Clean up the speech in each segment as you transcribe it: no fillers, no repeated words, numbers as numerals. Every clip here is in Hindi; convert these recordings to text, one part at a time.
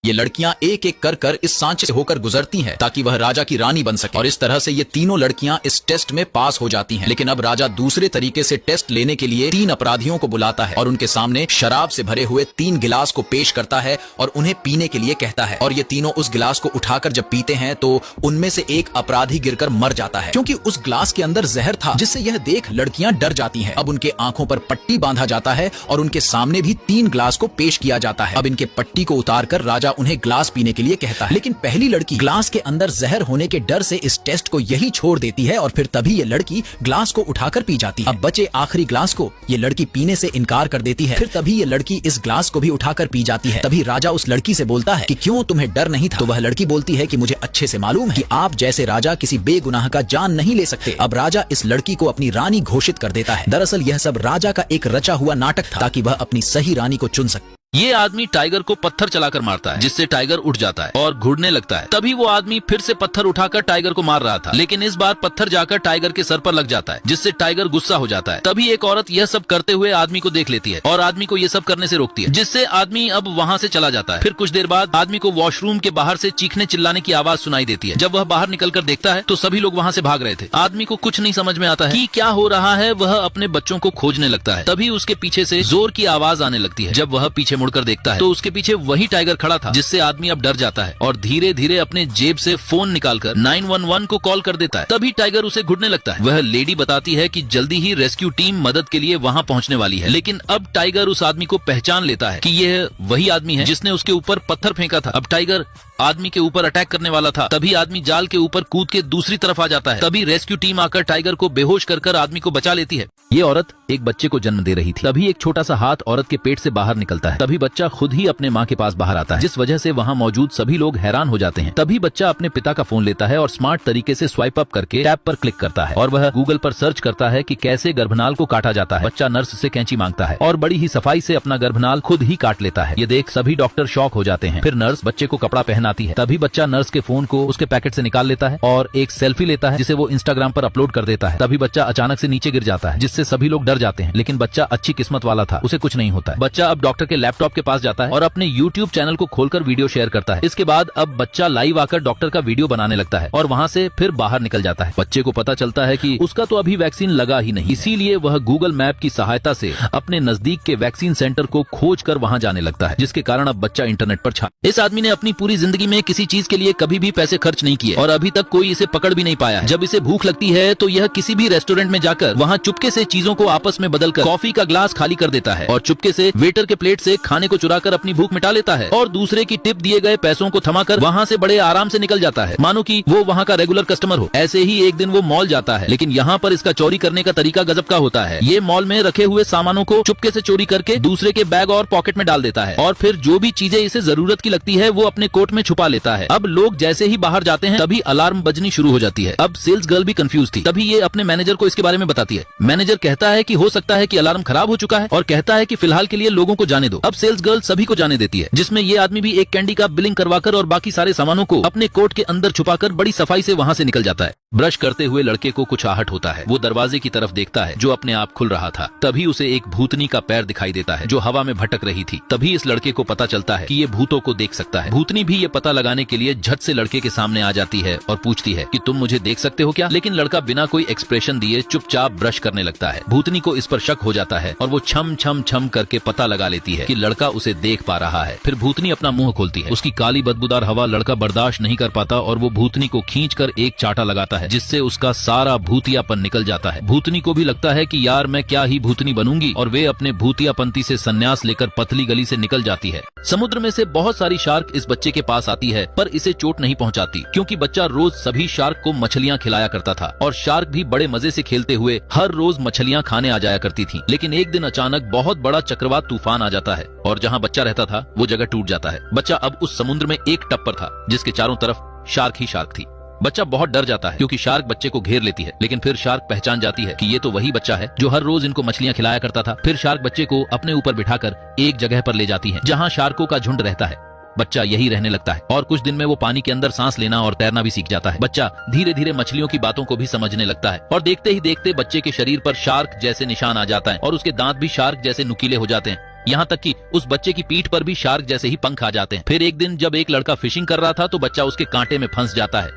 ये लड़कियां एक एक कर कर इस सांचे से होकर गुजरती हैं ताकि वह राजा की रानी बन सके, और इस तरह से ये तीनों लड़कियां इस टेस्ट में पास हो जाती हैं। लेकिन अब राजा दूसरे तरीके से टेस्ट लेने के लिए 3 अपराधियों को बुलाता है और उनके सामने शराब से भरे हुए 3 गिलास को पेश करता है और उन्हें पीने के लिए कहता है। और ये तीनों उस गिलास को उठाकर जब पीते हैं तो उनमें से एक अपराधी गिरकर मर जाता है, क्योंकि उस गिलास के अंदर जहर था, जिससे यह देख लड़कियां डर जाती हैं। अब उनके आंखों पर पट्टी बांधा जाता है और उनके सामने भी 3 गिलास को पेश किया जाता है। अब इनके पट्टी को उतारकर राजा उन्हें गिलास पीने के लिए कहता है, लेकिन पहली लड़की गिलास के अंदर जहर होने के डर से इस टेस्ट को यही छोड़ देती है और फिर तभी ये लड़की गिलास को उठाकर पी जाती है। अब बचे आखिरी गिलास को ये लड़की पीने से इनकार कर देती है, फिर तभी ये लड़की इस गिलास को भी उठाकर पी जाती है। तभी राजा उस लड़की से बोलता है कि क्यों तुम्हें डर नहीं था? तो वह लड़की बोलती है कि मुझे अच्छे से मालूम है कि आप जैसे राजा किसी बेगुनाह का जान नहीं ले सकते। अब राजा इस लड़की को अपनी रानी घोषित कर देता है। दरअसल यह सब राजा का एक रचा हुआ नाटक था ताकि वह अपनी सही रानी को चुन सके। ये आदमी टाइगर को पत्थर चलाकर मारता है, जिससे टाइगर उठ जाता है और घुड़ने लगता है। तभी वो आदमी फिर से पत्थर उठाकर टाइगर को मार रहा था, लेकिन इस बार पत्थर जाकर टाइगर के सर पर लग जाता है, जिससे टाइगर गुस्सा हो जाता है। तभी एक औरत यह सब करते हुए आदमी को देख लेती है और आदमी को ये सब करने से रोकती है, जिससे आदमी अब वहाँ से चला जाता है। फिर कुछ देर बाद आदमी को वॉशरूम के बाहर से चीखने चिल्लाने की आवाज सुनाई देती है। जब वह बाहर निकलकर देखता है तो सभी लोग वहाँ से भाग रहे थे। आदमी को कुछ नहीं समझ में आता है कि क्या हो रहा है। वह अपने बच्चों को खोजने लगता है। तभी उसके पीछे से जोर की आवाज आने लगती है। जब वह पीछे मुड़कर देखता है तो उसके पीछे वही टाइगर खड़ा था, जिससे आदमी अब डर जाता है और धीरे धीरे अपने जेब से फोन निकालकर 911 को कॉल कर देता है। तभी टाइगर उसे घुटने लगता है। वह लेडी बताती है कि जल्दी ही रेस्क्यू टीम मदद के लिए वहां पहुंचने वाली है, लेकिन अब टाइगर उस आदमी को पहचान लेता है कि यह वही आदमी है जिसने उसके ऊपर पत्थर फेंका था। अब टाइगर आदमी के ऊपर अटैक करने वाला था। तभी आदमी जाल के ऊपर कूद के दूसरी तरफ आ जाता है। तभी रेस्क्यू टीम आकर टाइगर को बेहोश कर आदमी को बचा लेती है। ये औरत एक बच्चे को जन्म दे रही थी। तभी एक छोटा सा हाथ औरत के पेट से बाहर निकलता है। तभी बच्चा खुद ही अपने माँ के पास बाहर आता है, जिस वजह से वहाँ मौजूद सभी लोग हैरान हो जाते हैं। तभी बच्चा अपने पिता का फोन लेता है और स्मार्ट तरीके से स्वाइप अप करके टैब पर क्लिक करता है और वह गूगल पर सर्च करता है कि कैसे गर्भनाल को काटा जाता है। बच्चा नर्स से कैंची मांगता है और बड़ी ही सफाई से अपना गर्भनाल खुद ही काट लेता है। ये देख सभी डॉक्टर शॉक हो जाते हैं। फिर नर्स बच्चे को कपड़ा पहनाती है। तभी बच्चा नर्स के फोन को उसके पैकेट से निकाल लेता है और एक सेल्फी लेता है, जिसे वो इंस्टाग्राम पर अपलोड कर देता है। तभी बच्चा अचानक से नीचे गिर जाता है, जिससे सभी लोग डर जाते हैं, लेकिन बच्चा अच्छी किस्मत वाला था, उसे कुछ नहीं होता है। बच्चा अब डॉक्टर के लैपटॉप के पास जाता है और अपने YouTube चैनल को खोलकर वीडियो शेयर करता है। इसके बाद अब बच्चा लाइव आकर डॉक्टर का वीडियो बनाने लगता है और वहाँ से फिर बाहर निकल जाता है। बच्चे को पता चलता है कि उसका तो अभी वैक्सीन लगा ही नहीं, इसीलिए वह गूगल मैप की सहायता से अपने नजदीक के वैक्सीन सेंटर को खोज कर वहाँ जाने लगता है, जिसके कारण अब बच्चा इंटरनेट पर छा। इस आदमी ने अपनी पूरी जिंदगी में किसी चीज के लिए कभी भी पैसे खर्च नहीं किए और अभी तक कोई इसे पकड़ भी नहीं पाया है। जब इसे भूख लगती है तो यह किसी भी रेस्टोरेंट में जाकर वहाँ चुपके से चीजों को आपस में बदलकर कॉफी का ग्लास खाली कर देता है और चुपके से वेटर के प्लेट से खाने को चुराकर अपनी भूख मिटा लेता है और दूसरे की टिप दिए गए पैसों को थमाकर वहाँ से बड़े आराम से निकल जाता है, मानो कि वो वहाँ का रेगुलर कस्टमर हो। ऐसे ही एक दिन वो मॉल जाता है, लेकिन यहाँ पर इसका चोरी करने का तरीका गजब का होता है। ये मॉल में रखे हुए सामानों को चुपके से चोरी करके दूसरे के बैग और पॉकेट में डाल देता है और फिर जो भी चीजें इसे जरूरत की लगती है वो अपने कोट में छुपा लेता है। अब लोग जैसे ही बाहर जाते हैं तभी अलार्म बजनी शुरू हो जाती है। अब सेल्स गर्ल भी कंफ्यूज थी। तभी ये अपने मैनेजर को इसके बारे में बताती है। मैनेजर कहता है कि हो सकता है कि अलार्म खराब हो चुका है और कहता है कि फिलहाल के लिए लोगों को जाने दो। अब सेल्स गर्ल सभी को जाने देती है, जिसमें ये आदमी भी एक कैंडी का बिलिंग करवाकर और बाकी सारे सामानों को अपने कोट के अंदर छुपाकर बड़ी सफाई से वहाँ से निकल जाता है। ब्रश करते हुए लड़के को कुछ आहट होता है। वो दरवाजे की तरफ देखता है जो अपने आप खुल रहा था। तभी उसे एक भूतनी का पैर दिखाई देता है जो हवा में भटक रही थी। तभी इस लड़के को पता चलता है कि ये भूतों को देख सकता है। भूतनी भी ये पता लगाने के लिए झट से लड़के के सामने आ जाती है और पूछती है कि तुम मुझे देख सकते हो क्या? लेकिन लड़का बिना कोई एक्सप्रेशन दिए चुपचाप ब्रश करने लगता है। भूतनी को इस पर शक हो जाता है और वो छम छम छम करके पता लगा लेती है कि लड़का उसे देख पा रहा है। फिर भूतनी अपना मुंह खोलती है। उसकी काली बदबूदार हवा लड़का बर्दाश्त नहीं कर पाता और वो भूतनी को खींचकर एक चाटा लगाता है, जिससे उसका सारा भूतियापन निकल जाता है। भूतनी को भी लगता है कि यार मैं क्या ही भूतनी बनूंगी और वे अपने भूतियापंती से संन्यास लेकर पतली गली से निकल जाती है। समुद्र में से बहुत सारी शार्क इस बच्चे के पास आती है, पर इसे चोट नहीं पहुंचाती, क्योंकि बच्चा रोज सभी शार्क को मछलियां खिलाया करता था और शार्क भी बड़े मजे से खेलते हुए हर रोज मछलियां खाने आ जाया करती थी। लेकिन एक दिन अचानक बहुत बड़ा चक्रवात तूफान आ जाता है और जहाँ बच्चा रहता था वो जगह टूट जाता है। बच्चा अब उस समुद्र में एक टप्पर था जिसके चारों तरफ शार्क ही शार्क थी। बच्चा बहुत डर जाता है क्योंकि शार्क बच्चे को घेर लेती है, लेकिन फिर शार्क पहचान जाती है कि ये तो वही बच्चा है जो हर रोज इनको मछलियां खिलाया करता था। फिर शार्क बच्चे को अपने ऊपर बिठाकर एक जगह पर ले जाती है जहां शार्कों का झुंड रहता है। बच्चा यही रहने लगता है और कुछ दिन में वो पानी के अंदर सांस लेना और तैरना भी सीख जाता है। बच्चा धीरे धीरे मछलियों की बातों को भी समझने लगता है और देखते ही देखते बच्चे के शरीर पर शार्क जैसे निशान आ जाता है और उसके दांत भी शार्क जैसे नुकीले हो जाते हैं यहाँ तक कि उस बच्चे की पीठ पर भी शार्क जैसे ही पंख आ जाते हैं। फिर एक दिन जब एक लड़का फिशिंग कर रहा था तो बच्चा उसके कांटे में फंस जाता है।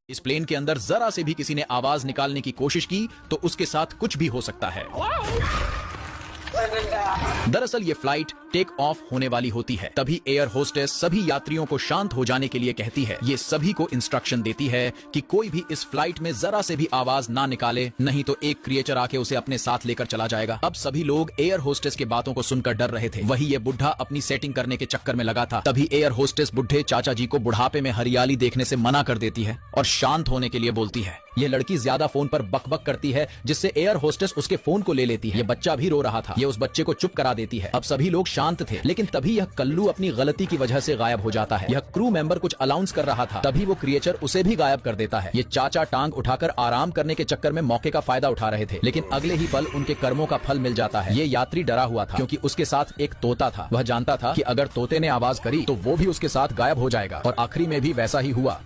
इस प्लेन के अंदर जरा से भी किसी ने आवाज निकालने की कोशिश की तो उसके साथ कुछ भी हो सकता है। दरअसल ये फ्लाइट टेक ऑफ होने वाली होती है, तभी एयर होस्टेस सभी यात्रियों को शांत हो जाने के लिए कहती है। ये सभी को इंस्ट्रक्शन देती है कि कोई भी इस फ्लाइट में जरा से भी आवाज ना निकाले, नहीं तो एक क्रिएचर आके उसे अपने साथ लेकर चला जाएगा। अब सभी लोग एयर होस्टेस की बातों को सुनकर डर रहे थे। वही ये बुढ़ा अपनी सेटिंग करने के चक्कर में लगा था। तभी एयर होस्टेस बुढ़े चाचा जी को बुढ़ापे में हरियाली देखने से मना कर देती है और शांत होने के लिए बोलती है। ये लड़की ज्यादा फोन पर बकबक करती है जिससे एयर होस्टेस उसके फोन को ले लेती है। ये बच्चा भी रो रहा था, ये उस बच्चे को चुप करा देती है। अब सभी लोग शांत थे, लेकिन तभी यह कल्लू अपनी गलती की वजह से गायब हो जाता है। यह क्रू मेंबर कुछ अनाउंस कर रहा था, तभी वो क्रिएचर उसे भी गायब कर देता है। ये चाचा टांग उठाकर आराम करने के चक्कर में मौके का फायदा उठा रहे थे, लेकिन अगले ही पल उनके कर्मों का फल मिल जाता है। ये यात्री डरा हुआ था क्योंकि उसके साथ एक तोता था। वह जानता था कि अगर तोते ने आवाज करी तो वो भी उसके साथ गायब हो जाएगा और आखिरी में भी वैसा ही हुआ।